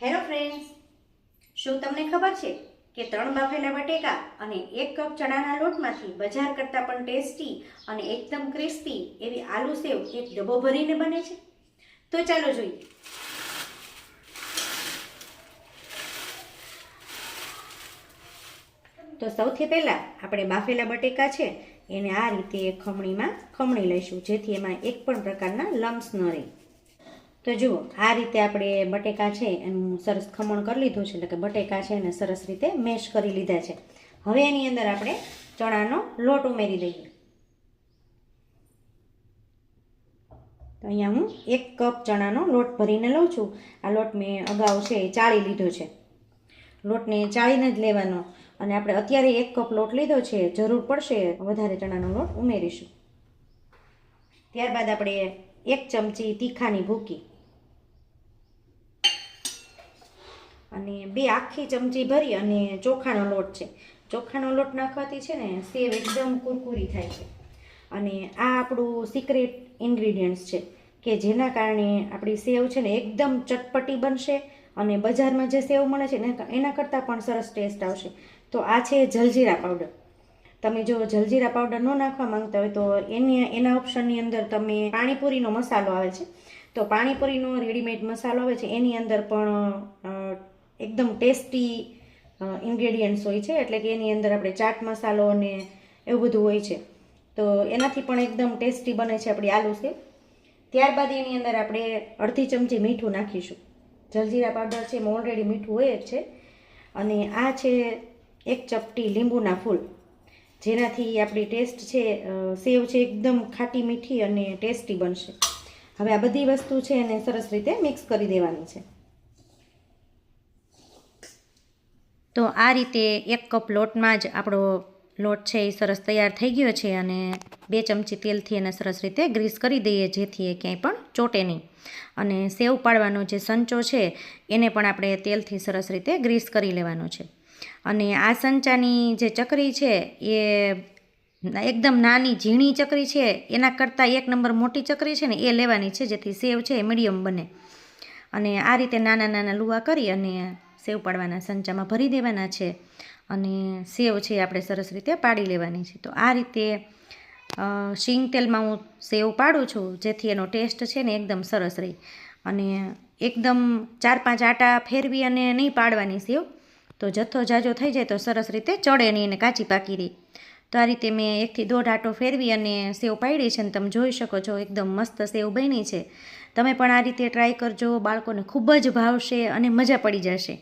Hello friends, શું તમને ખબર છે કે 3 બાફેલા બટેકા અને 1 કપ ચણાના લોટમાંથી બજાર કરતાં પણ ટેસ્ટી અને એકદમ ક્રિસ્પી એવી આલુ સેવ એક ડબ્બો ભરીને બને છે? તો ચાલો જોઈએ. તો સૌથી પહેલાં આપણે બાફેલા બટેકા છે એને આ રીતે ખમણીમાં ખમણી લઈશું, જેથી એમાં એક પણ પ્રકારના લમ્સ ન રહે. તો જુઓ, આ રીતે આપણે બટેકા છે એનું સરસ ખમણ કરી લીધું છે, એટલે કે બટેકા છે એને સરસ રીતે મેશ કરી લીધા છે. હવે એની અંદર આપણે ચણાનો લોટ ઉમેરી દઈએ. તો અહીંયા હું 1 કપ ચણાનો લોટ ભરીને લઉં છું. આ લોટ મેં અગાઉ છે એ ચાળી લીધો છે. લોટને ચાળીને જ લેવાનો, અને આપણે અત્યારે 1 કપ લોટ લીધો છે, જરૂર પડશે વધારે ચણાનો લોટ ઉમેરીશું. ત્યારબાદ આપણે 1 ચમચી તીખાની ભૂકી અને 2 આખી ચમચી ભરી અને ચોખાનો લોટ છે. ચોખાનો લોટ નાખવાથી છે ને સેવ એકદમ કુરકુરી થાય છે, અને આ આપણું સિક્રેટ ઇન્ગ્રીડિયન્ટ્સ છે કે જેના કારણે આપણી સેવ છે ને એકદમ ચટપટી બનશે, અને બજારમાં જે સેવ મળે છે ને એના કરતાં પણ સરસ ટેસ્ટ આવશે. તો આ છે જલજીરા પાવડર. તમે જો જલજીરા પાવડર ન નાખવા માંગતા હોય તો એના ઓપ્શનની અંદર તમે પાણીપુરીનો મસાલો આવે છે, તો પાણીપુરીનો રેડીમેડ મસાલો આવે છે એની અંદર પણ એકદમ ટેસ્ટી ઇન્ગ્રેડિયન્ટ્સ હોય છે, એટલે કે એની અંદર આપણે ચાટ મસાલો અને એવું બધું હોય છે, તો એનાથી પણ એકદમ ટેસ્ટી બને છે આપણી આલુ સેવ. ત્યારબાદ એની અંદર આપણે અડધી ચમચી મીઠું નાખીશું. જલજીરા પાવડર છે એમાં ઓલરેડી મીઠું હોય જ છે, અને આ છે 1 ચપટી લીંબુના ફૂલ, જેનાથી આપણી ટેસ્ટ છે સેવ છે એકદમ ખાટી મીઠી અને ટેસ્ટી બનશે. હવે આ બધી વસ્તુ છે એને સરસ રીતે મિક્સ કરી દેવાની છે. તો આ રીતે 1 કપ લોટમાં જ આપણો લોટ છે એ સરસ તૈયાર થઈ ગયો છે, અને 2 ચમચી તેલથી એને સરસ રીતે ગ્રીસ કરી દઈએ, જેથી એ ક્યાંય પણ ચોટે નહીં. અને સેવ પાડવાનો જે સંચો છે એને પણ આપણે તેલથી સરસ રીતે ગ્રીસ કરી લેવાનો છે. અને આ સંચાની જે ચકરી છે એ એકદમ નાની ઝીણી ચકરી છે, એના કરતાં 1 નંબર મોટી ચકરી છે ને એ લેવાની છે, જેથી સેવ છે એ મીડિયમ બને. અને આ રીતે નાના નાના લુવા કરી અને સેવ પાડવાના સંચામાં ભરી દેવાના છે, અને સેવ છે આપણે સરસ રીતે પાડી લેવાની છે. તો આ રીતે શીંગ તેલમાં હું સેવ પાડું છું, જેથી એનો ટેસ્ટ છે ને એકદમ સરસ રહે. અને એકદમ 4-5 આટા ફેરવી અને નહીં પાડવાની સેવ, તો જથ્થો જાજો થઈ જાય તો સરસ રીતે ચડે નહીં અને કાચી પાકી રહી. તો આ રીતે મેં 1 થી 1.5 આટો ફેરવી અને સેવ પાડી છે, અને તમે જોઈ શકો છો એકદમ મસ્ત સેવ બની છે. તમે પણ આ રીતે ટ્રાય કરજો, બાળકોને ખૂબ જ ભાવશે અને મજા પડી જશે.